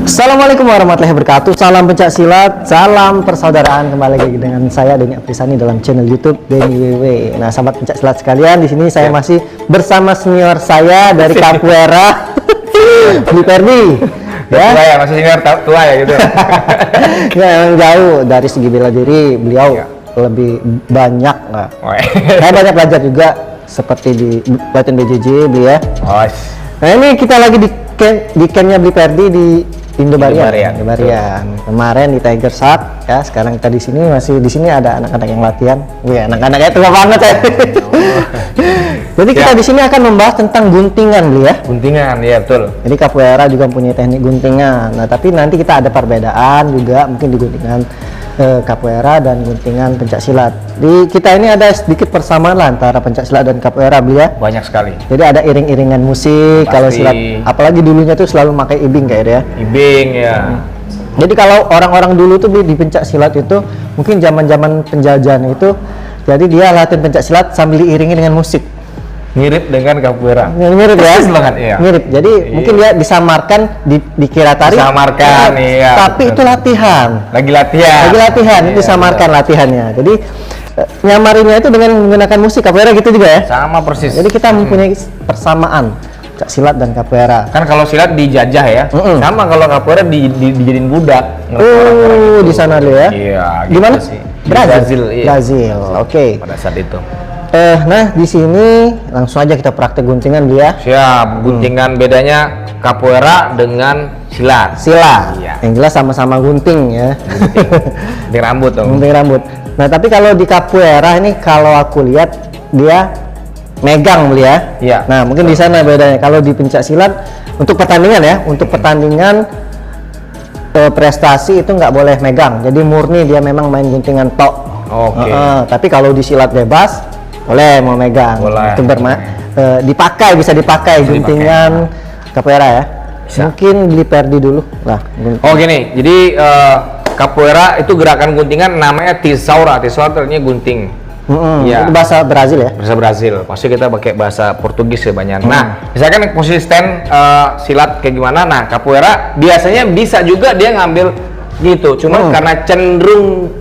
Assalamualaikum warahmatullahi wabarakatuh. Salam pencak silat, salam persaudaraan. Kembali lagi dengan saya Denny Aprisani dalam channel YouTube Denny WW. Nah, sahabat pencak silat sekalian, di sini saya masih bersama senior saya dari Capoeira, Bli Perdi. Ya, tua ya, masih senior tua ya gitu. Ya, emang jauh dari segi bela diri beliau lebih banyak. Nah, saya banyak belajar juga seperti di pelatihan BJJ beliau ya. Nah, ini kita lagi di campnya Bli Perdi di Indobarian. Kemarin di Tiger Shark ya, sekarang kita di sini masih di sini ada anak-anak yang latihan. Wih, anak-anaknya tua banget ya. Jadi kita di sini akan membahas tentang guntingan, Bli ya. Guntingan, ya betul. Jadi Capoeira juga punya teknik guntingan. Nah, tapi nanti kita ada perbedaan juga mungkin di guntingan Capoeira dan guntingan pencak silat. Di kita ini ada sedikit persamaan lah antara pencak silat dan Capoeira, Bli ya. Banyak sekali. Jadi ada iring-iringan musik. Kalau silat, apalagi dulunya tuh selalu pakai ibing kayak ya. Ibing ya. Jadi kalau orang-orang dulu tuh di pencak silat itu mungkin zaman-zaman penjajahan itu, jadi dia latihan pencak silat sambil diiringi dengan musik. Mirip dengan Capoeira. Mirip ya. Banget, iya. Mirip. Jadi mungkin dia disamarkan dikira tari. Disamarkan, iya. Tapi itu latihan. Lagi latihan. Itu disamarkan latihannya. Jadi nyamarinnya itu dengan menggunakan musik. Capoeira gitu juga ya. Sama persis. Jadi kita mempunyai persamaan pencak silat dan Capoeira. Kan kalau silat dijajah ya. Sama kalau Capoeira dijadiin budak. Oh, di sana dulu ya. Iya. Gimana gitu sih? Brazil. Iya. Brazil. Oke. Pada saat itu. Nah di sini langsung aja kita praktek guntingan dia. Siap. Guntingan bedanya Capoeira dengan silat. Iya. Yang jelas sama-sama gunting ya. Gunting rambut dong. Gunting rambut. Nah tapi kalau di Capoeira ini kalau aku lihat dia megang Bli ya. Iya. Nah mungkin di sana bedanya. Kalau di pencak silat untuk pertandingan ya, untuk pertandingan prestasi itu nggak boleh megang. Jadi murni dia memang main guntingan tok. Oke. Tapi kalau di silat bebas boleh mau megang. Boleh. Itu bisa dipakai guntingan Capoeira ya. Bisa. Mungkin Bli Perdi dulu lah. Oh gini, jadi Capoeira itu gerakan guntingan namanya tesoura. Tesoura artinya gunting. Itu bahasa Brazil ya. Bahasa Brazil. Pasti kita pakai bahasa Portugis ya banyak. Nah, misalkan posisi stand silat kayak gimana? Nah, Capoeira biasanya bisa juga dia ngambil gitu. Cuma karena cenderung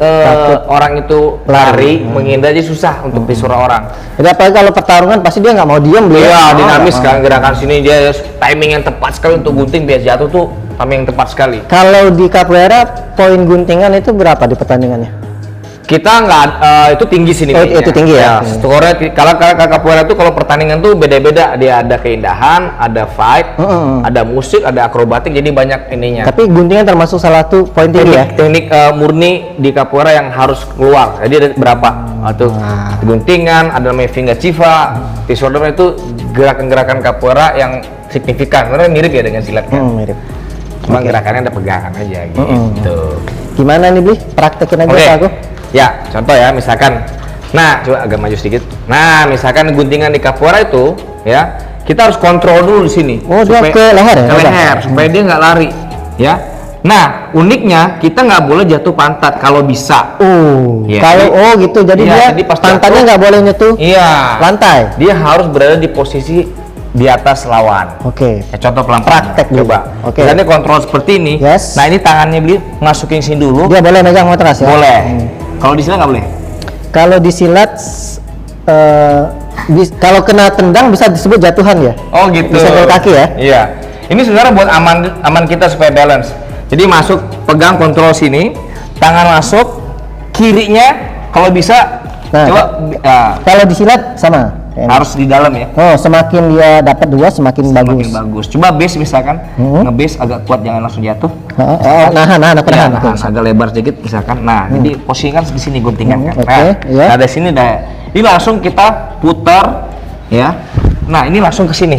orang itu lari menghindar, jadi susah untuk tesoura orang. Jadi apalagi kalau pertarungan pasti dia nggak mau diam beli. Iya, dinamis kan gerakan sini dia timing yang tepat sekali untuk gunting biar jatuh tuh timing yang tepat sekali. Kalau di Capoeira poin guntingan itu berapa di pertandingannya? Kita nggak itu tinggi sini. Itu tinggi ya. Skornya kalau Capoeira itu kalau pertandingan tuh beda-beda. Dia ada keindahan, ada fight, ada musik, ada akrobatik. Jadi banyak ininya. Tapi guntingan termasuk salah satu poin tinggi ya. Teknik murni di Capoeira yang harus keluar. Jadi ada berapa? Tuh guntingan, ada namanya finger chiva, tesoura itu gerakan-gerakan Capoeira yang signifikan. Karena mirip ya dengan silat kan. Mirip. Cuma gerakannya ada pegangan aja gitu. Gimana nih Bli? Praktekin aja aku. Ya, contoh ya, misalkan, nah coba agak maju sedikit. Nah, misalkan guntingan di Capoeira itu, ya, kita harus kontrol dulu di sini. Oh, dia ke leher ya? Ke leher, supaya dia nggak lari, ya. Nah, uniknya kita nggak boleh jatuh pantat kalau bisa. Ya, kalau gitu, jadi dia pantatnya nggak boleh nyentuh lantai. Dia harus berada di posisi di atas lawan. Contoh pelan praktek coba. Misalnya kontrol seperti ini. Nah, ini tangannya Bli masukin sini dulu. Dia boleh megang matras ya? Boleh. Kalau di silat nggak boleh. Kalau di silat kalau kena tendang bisa disebut jatuhan ya? Oh gitu. Bisa ke kaki ya? Iya. Ini sebenarnya buat aman kita supaya balance. Jadi masuk, pegang kontrol sini, tangan masuk, kirinya kalau bisa. Nah, coba. Kalau di silat sama. Harus di dalam ya. Oh, semakin dia dapat dua semakin bagus. Coba base misalkan, nge-base agak kuat, jangan langsung jatuh. Nahan. Agak lebar sedikit misalkan. Nah, jadi posisi kan di sini guntingan kan. Nah, dari sini ini langsung kita putar ya. Nah, ini langsung ke sini.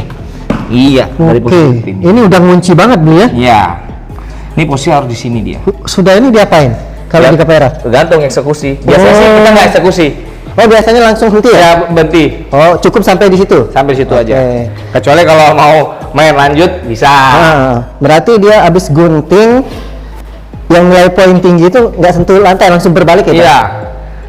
Iya, dari posisi ini. Ini udah ngunci banget Bli ya? Iya. Ini posisi harus di sini dia. Sudah ini diapain? Kalau di Capoeira? Tergantung eksekusi. Biasanya sih kita nggak eksekusi. Oh, biasanya langsung henti ya? Ya, berhenti. Oh, cukup sampai di situ? Sampai situ aja. Kecuali kalau mau main lanjut, bisa. Berarti dia habis gunting, yang nilai poin tinggi itu nggak sentuh lantai, langsung berbalik ya? Iya.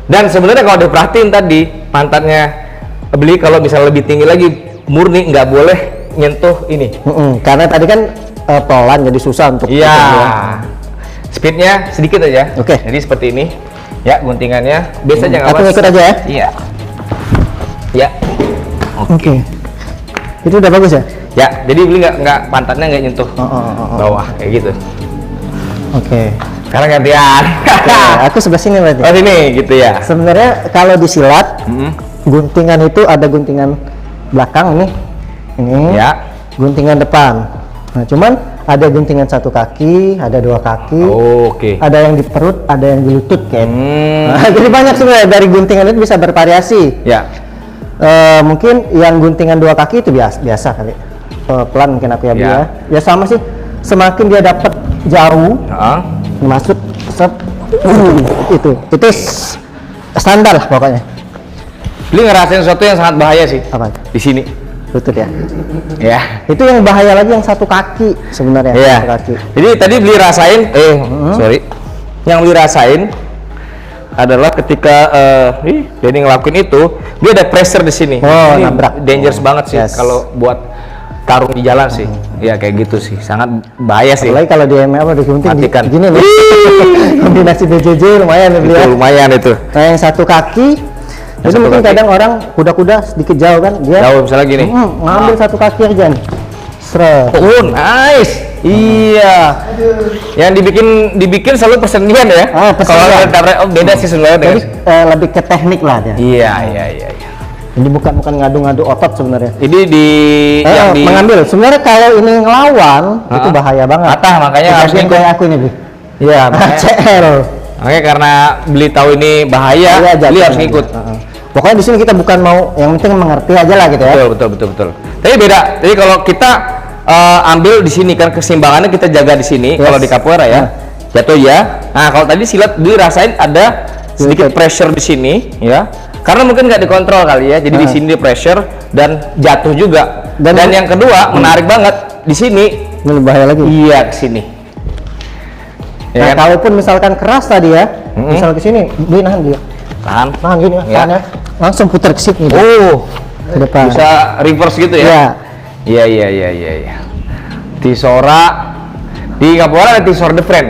Dan sebenarnya kalau diperhatiin tadi, pantatnya Bli kalau bisa lebih tinggi lagi, murni nggak boleh nyentuh ini. Karena tadi kan pelan jadi susah untuk Iya. putar ya. Speednya sedikit aja. Oke. Jadi seperti ini. Ya, guntingannya biasa aja nggak Aku apa. ikut aja ya. Iya. Ya. Oke. Itu udah bagus ya? Ya, jadi beli nggak pantatnya nggak nyentuh Oh. bawah kayak gitu. Oke. Sekarang gantian. Oke, aku sebelah sini berarti. Oh sini gitu ya. Sebenarnya kalau disilat, Mm-mm. guntingan itu ada guntingan belakang ini, Ya. guntingan depan. Nah, cuman ada guntingan satu kaki, ada dua kaki, Oke. ada yang di perut, ada yang di lutut kayak. Hmm. Nah, jadi banyak sebenarnya dari guntingan itu bisa bervariasi. Ya. Mungkin yang guntingan dua kaki itu biasa kali. Pelan mungkin aku ya, Ya. ya sama sih. Semakin dia dapat jauh, Heeh. masuk itu standar lah pokoknya. Beli ngerasain sesuatu yang sangat bahaya sih Apa? di sini. Lutut ya. Ya. Itu yang bahaya lagi yang satu kaki sebenarnya. Iya. Satu kaki. Jadi tadi beli rasain, sorry. Yang beli rasain adalah ketika Denny ngelakuin itu, dia ada pressure di sini. Oh, Ini nabrak. dangerous banget sih Yes. kalau buat tarung di jalan sih. Ya kayak gitu sih, sangat bahaya sih. Apalagi kalau di ML apa digunting Matikan. gini nih. Kombinasi BJJ lumayan ya beli Itu ya. lumayan itu. Nah, yang satu kaki itu satu mungkin kaki. kadang orang kuda-kuda sedikit jauh kan dia Jauh misalnya gini. ngambil satu kaki aja nih. Seret. Oh, nice. Iya. Yang dibikin selalu persendian ya. Ah, persendian. Kalau beda sih sebenarnya. Jadi lebih ke teknik lah dia. Iya. Jadi bukan ngadu-ngadu otot sebenarnya. Jadi yang di mengambil. Sebenarnya kalau ini ngelawan itu bahaya banget. patah, makanya harus Kejadian ngikut. kayak aku ini, Bi. Iya, makanya, CL. makanya karena beli tahu ini bahaya, Iya, beli jatuh. harus ngikut. Pokoknya di sini kita bukan mau, yang penting mengerti aja lah gitu ya. Betul. Tapi beda. Jadi kalau kita ambil di sini kan keseimbangannya kita jaga di sini. Yes. Kalau di capoeira ya, jatuh ya. Nah kalau tadi silat dirasain ada sedikit pressure di sini ya. Karena mungkin nggak dikontrol kali ya. Jadi di sini di pressure dan jatuh juga. Dan yang kedua menarik banget di sini. Ini lebih bahaya lagi. Iya ke sini. Nah, Ya kan? kalaupun misalkan keras tadi ya, misal ke sini, beli nahan dia. Tahan. Gini ya, Ya. tahan ya. Langsung putar ke sini. Oh, Ke depan. bisa reverse gitu ya? Iya. Iya. Tisora di capoeira ada tisora de friend.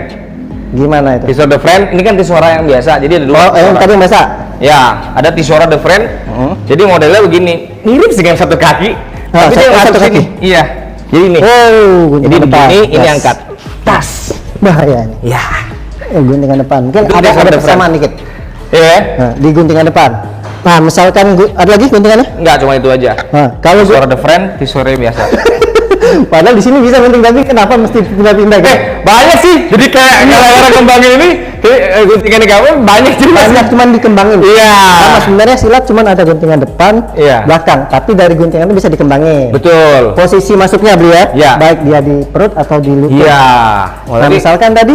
Gimana itu? Tisora de friend ini kan tisora yang biasa. Jadi ada dua. Oh, yang tisora. tadi yang biasa. Ya, ada tisora de friend. Jadi modelnya begini, mirip dengan satu kaki, Ah, tapi dia satu masuk kaki. sini. Iya. Jadi ini. Oh, Jadi guntingan depan. begini, ini Yes. angkat. Tas. Bahaya nih. Ya. Guntingan depan. Mungkin Itu ada tisora de persamaan dikit. Iya. Nah, di guntingan depan. Nah, misalkan ada lagi guntingannya? Enggak cuma itu aja. Nah, kalau Tisora de friend, tisora biasa. padahal di sini bisa gunting tapi kenapa mesti pindah-pindah gitu? Banyak sih. Jadi kayak orang kembangin ini, guntingan kamu banyak juga. Banyak cuman dikembangin. Iya. Sama sebenarnya silat cuman ada guntingan depan, Iya. belakang, tapi dari guntingan itu bisa dikembangin. Betul. Posisi masuknya beli ya, Iya. baik dia di perut atau di lutut. Iya. Nah, misalkan tadi,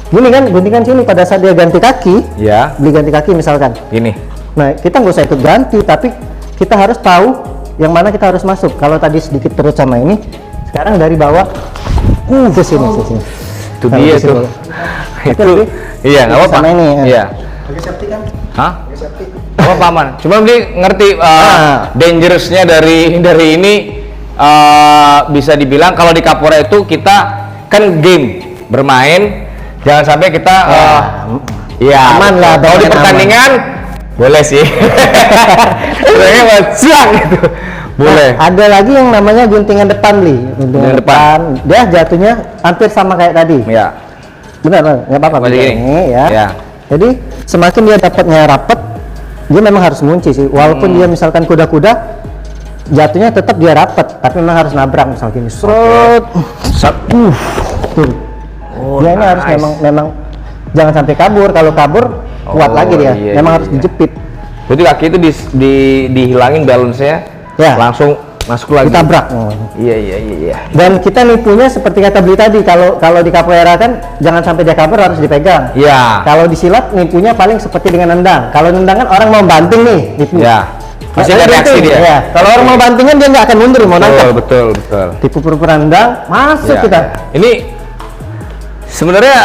gini kan guntingan sini pada saat dia ganti kaki, Ya, beli ganti kaki misalkan. gini. Nah, kita nggak usah ikut ganti, tapi kita harus tahu yang mana kita harus masuk. Kalau tadi sedikit perut sama ini, sekarang dari bawah ke sini, ke sini. Itu Kalau dia ke sini. tuh. Tapi Itu. lebih Iya, nggak apa-apa. sama ini, ya. Iya. Pakai safety kan? Hah? Nggak apa-apa, Man. Cuma beli ngerti dangerousnya dari ini bisa dibilang kalau di capoeira itu kita kan game bermain, jangan sampai kita ya aman lah, kalau di bermain pertandingan boleh sih. Sebenarnya macam gitu. Boleh. Nah, ada lagi yang namanya guntingan depan nih, guntingan depan. depan. Dia jatuhnya hampir sama kayak tadi. Ya. Benar, nggak apa-apa. Seperti begini, ini. ya. Ya. Jadi semakin dia dapatnya rapet, dia memang harus ngunci sih. Walaupun dia misalkan kuda-kuda, jatuhnya tetap dia rapet, tapi memang harus nabrak misal gini. Serut. Set. Tuh. Oh, Dia ini harus nice. memang jangan sampai kabur. Kalau kabur kuat Oh, lagi dia. iya, memang iya, harus iya. dijepit. Jadi kaki itu dihilangin balance-nya, Ya. langsung masuk lagi. Ditabrak. Iya. Dan kita nipunya seperti kata beli tadi, kalau di capoeira kan jangan sampai dia kabur, harus dipegang. Iya. Kalau di silat nipunya paling seperti dengan nendang. Kalau nendang kan orang mau banting nih, nipu. Ya. Masih Nah, ada reaksi banting, dia. ya. Kalau orang mau bantingan dia nggak akan mundur, mau nangkap. Betul. Tipu pura-pura nendang, masuk Ya, kita. ya. Ini sebenarnya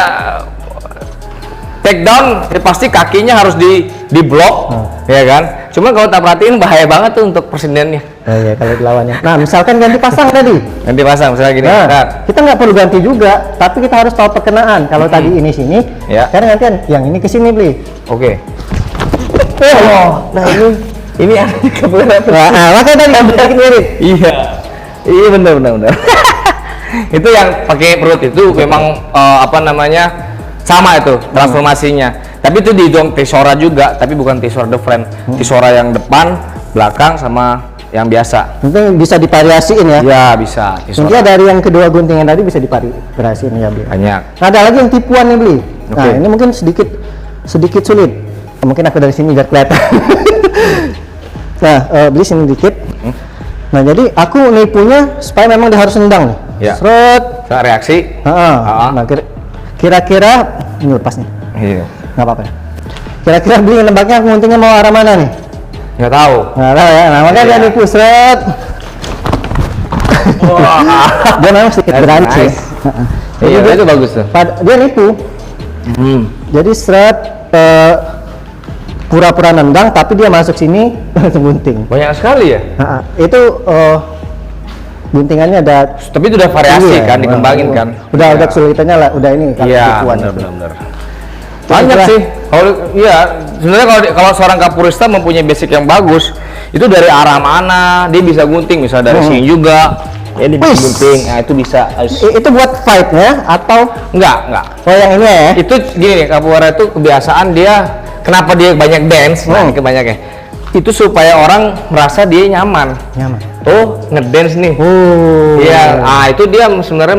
take down ya pasti kakinya harus di blok, ya kan? Cuma kalau tak perhatiin bahaya banget tuh untuk persendiannya. Oh iya, kalau dilawannya. Nah, misalkan ganti pasang tadi. Ganti pasang misalnya gini. Nah, kita nggak perlu ganti juga, tapi kita harus tahu perkenaan. Kalau tadi ini sini, ya. karena gantian yang ini ke sini beli. Oke. Nah ini Capoeira. Nah, makanya tadi bikin mirip. Iya benar. Itu yang pakai perut itu memang apa namanya sama itu transformasinya. Tapi itu dihitung Tisora juga, tapi bukan Tisora the friend. Tisora yang depan, belakang sama yang biasa. Mungkin bisa divariasiin ya. Ya bisa. Mungkin dari yang kedua guntingan tadi bisa divariasiin ya beli. Banyak. Nah, ada lagi yang tipuan nih beli. Nah Oke. ini mungkin sedikit sulit. Mungkin aku dari sini biar kelihatan. Nah beli sini dikit. Nah jadi aku nipunya supaya memang dia harus nendang nih. Ya. Seret. Reaksi. Nah kira-kira ini lepas nih. Iya. Nggak apa-apa. Kira-kira beli nembaknya guntingnya mau arah mana nih? Nggak tahu. Nggak tahu ya. Nah makanya dia nipu seret. Dia memang sedikit beranci. Nice. Iya, itu bagus tuh. Dia nipu. Jadi seret pura-pura nendang tapi dia masuk sini langsung gunting. Banyak sekali ya. Itu guntingannya ada. Tapi itu udah variasi kan, dikembangin kan. Udah kesulitannya lah, udah ini kan. Iya, tipuan. benar. Banyak sih. Kalau iya, sebenarnya kalau seorang kapurista mempunyai basic yang bagus, itu dari arah mana dia bisa gunting, misalnya dari sini juga. Ya dia bisa gunting. Nah, itu bisa. Itu buat fight-nya atau Enggak. oh yang ini ya? Itu gini nih, capoeira itu kebiasaan dia, kenapa dia banyak dance? Nah, ini kebanyakan. Itu supaya orang merasa dia nyaman. Oh, ngedance nih. Iya, itu dia sebenarnya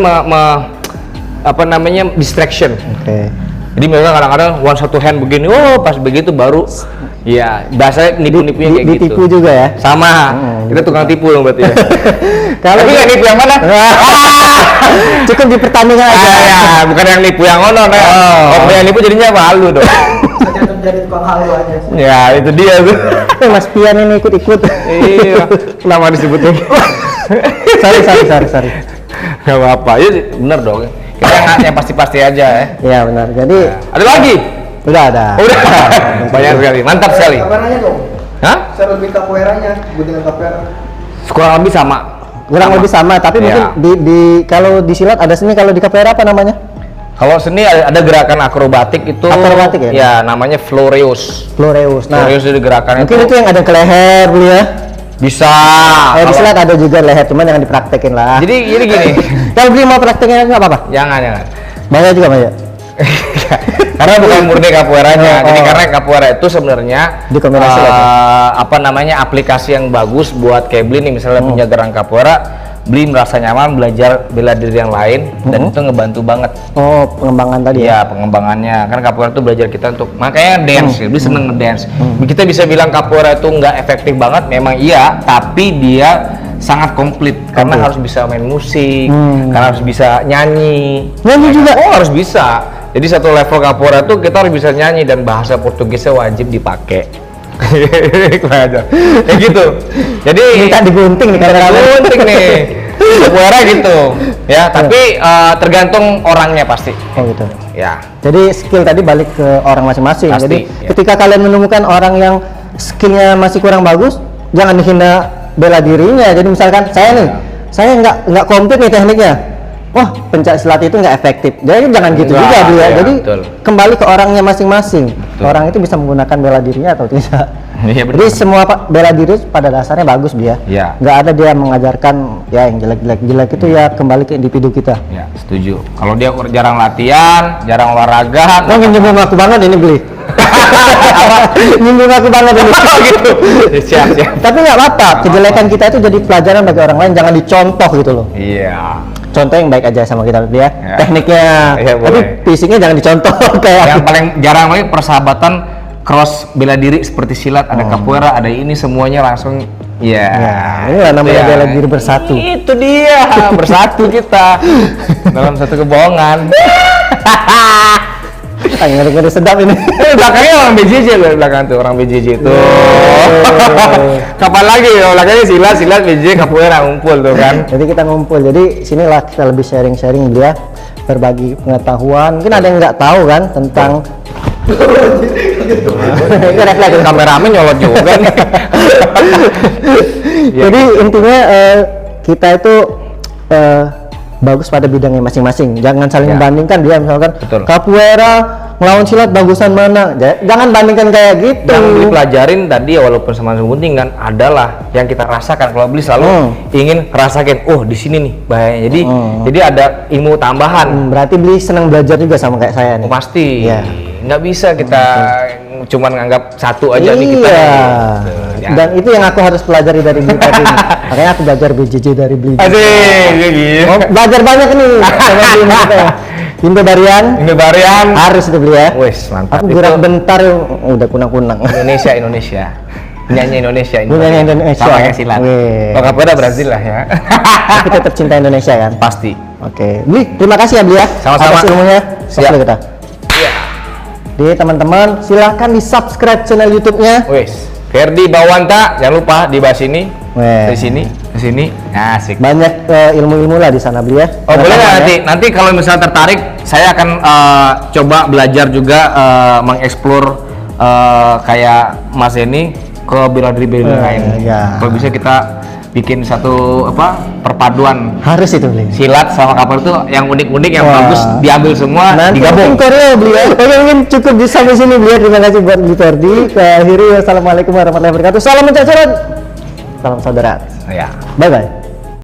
apa namanya distraction. Oke. Jadi mereka kadang-kadang one satu hand begini, pas begitu baru, ya bahasanya nipu-nipunya kayak gitu. Ditipu juga ya? Sama, kita tukang tipu dong berarti ya. Kalau Tapi nggak nipu yang mana? cukup di pertandingan aja. Ya, bukan yang nipu yang ono, kalau yang nipu jadinya malu dong. Saja menjadi tukang halu aja. Ya, itu dia tuh. Mas Pian ini ikut-ikut. Iya, kenapa disebutin? sorry. Gak apa-apa, ya bener dong. Kita yang pasti-pasti aja ya. Iya benar. Jadi Ada lagi? udah ada. Udah. Banyak sekali, mantap sekali. Capoeiranya dong. Hah? Saya lebih capoeiranya, guntingan capoeira. Kurang lebih sama. Kurang lebih sama, tapi mungkin di kalau di silat ada seni, kalau di capoeira apa namanya? Kalau seni ada gerakan akrobatik itu. Akrobatik ya? Ya, namanya floreus. Floreus. Nah, Floreus itu gerakan mungkin itu yang ada ke leher beli ya. bisa. Di silat ada juga leher, cuman jangan dipraktekin lah. Jadi gini. Kalau beli mau praktekin nggak apa-apa. Jangan. Bahaya juga Maya. Karena bukan murni capoeiranya. Jadi karena capoeira itu sebenarnya dikombinasi apa namanya aplikasi yang bagus buat kayak Bli nih, misalnya punya gerakan capoeira, Bli merasa nyaman belajar bela diri yang lain dan itu ngebantu banget. Oh, pengembangan tadi ya. Iya, pengembangannya. Kan capoeira itu belajar kita untuk makanya dance, Bli seneng ngedance. Kita bisa bilang capoeira itu nggak efektif banget, memang iya, tapi dia sangat komplit karena harus bisa main musik, karena harus bisa nyanyi. Nyanyi juga? Oh, harus bisa. Jadi satu level capoeira tuh kita harus bisa nyanyi dan bahasa Portugisnya wajib dipakai. Kayak gitu. Jadi Minta digunting nih kamera. gunting nih. Capoeira gitu. Ya, tapi tergantung orangnya pasti. Oh gitu. Ya. Jadi skill tadi balik ke orang masing-masing. Pasti, Jadi ya. ketika kalian menemukan orang yang skillnya masih kurang bagus, jangan dihina bela dirinya. Jadi misalkan saya nih, saya nggak komplit nih tekniknya. Wah, pencak silat itu nggak efektif. Jadi jangan gitu Enggak, juga dia. ya, Jadi betul. kembali ke orangnya masing-masing. Betul. Orang itu bisa menggunakan bela dirinya atau tidak. Iya, betul. Jadi semua bela diri pada dasarnya bagus dia. Iya. Nggak ada dia mengajarkan ya yang jelek itu ya kembali ke individu kita. Ya, setuju. Kalau dia jarang latihan, jarang olahraga, Oh, nyinggung aku banget ini beli. Nyinggung aku banget ini. gitu. Siap. Tapi nggak apa-apa. Kejelekan kita itu jadi pelajaran bagi orang lain. Jangan dicontoh gitu loh. Iya. Contoh yang baik aja sama kita dia. Ya. Tekniknya. Iya, Tapi boleh. fisiknya jangan dicontoh kayak. Yang paling jarang lagi persahabatan cross bela diri seperti silat, ada capoeira, ada ini semuanya langsung ya. Inilah namanya Ya. bela diri bersatu. Itu dia, bersatu kita dalam satu kebohongan. Ngeri-ngeri sedap ini. Belakangnya orang BJJ loh, belakang tuh orang BJJ itu. Kapan lagi ya? Belakangnya silat BJJ capoeira ngumpul tuh kan. Jadi kita ngumpul. Jadi sinilah kita lebih sharing dia, berbagi pengetahuan. Mungkin ada yang nggak tahu kan tentang Itu refleks. Kameramen nyolot juga nih. Jadi intinya kita itu bagus pada bidangnya masing-masing. Jangan saling membandingkan dia misalkan Betul. capoeira ngelawan silat bagusan mana. Jangan bandingkan kayak gitu. Yang dipelajarin tadi ya, walaupun sama-sama penting kan, adalah yang kita rasakan. Kalau beli selalu ingin rasakan, oh di sini nih bahayanya. Jadi ada ilmu tambahan. Berarti beli senang belajar juga sama kayak saya nih. Oh, pasti. Iya. Nggak bisa kita cuman nganggap satu aja nih kita. Iya. Gitu. Ya. Dan itu yang aku harus pelajari dari beli tadi nih. Makanya aku belajar BJJ dari beli. Asik. Oh, belajar banyak nih sama beli kita. Indo Barian harus itu beli ya. Wes, mantap. Aku gerak bentar udah kunang-kunang. Indonesia. Penyanyi Indonesia ini. Penyanyi Indonesia. Sama kayak silat. Wih. Kalau capoeira Brazil lah ya. Tapi tetap cinta Indonesia kan? Pasti. Oke. Beli, terima kasih ya Beli ya. Sama-sama. Atas ilmunya. Siap. Sukses kita. Iya. Jadi teman-teman silahkan di subscribe channel YouTube-nya. Wes. Ferdi Bawanta, jangan lupa dibahas ini. Weh. Di sini. Asik. Banyak ilmu-ilmu lah di sana Beli ya. Oh boleh nggak ya. nanti kalau misalnya tertarik, saya akan coba belajar juga mengeksplor kayak Mas ini ke bela-bela lain. ya. Kalau bisa kita bikin satu perpaduan Harus itu Beli. silat sama kapal itu yang unik-unik, yang Wah. bagus diambil semua, Nanti digabung. mungkin Korea Beli ya. Oke, mungkin cukup di sampai sini Beli ya. Terima kasih buat Beli Ferdi. Akhiri wassalamualaikum warahmatullahi wabarakatuh. Salam mencak surat. Salam saudara. Ya. Bye bye.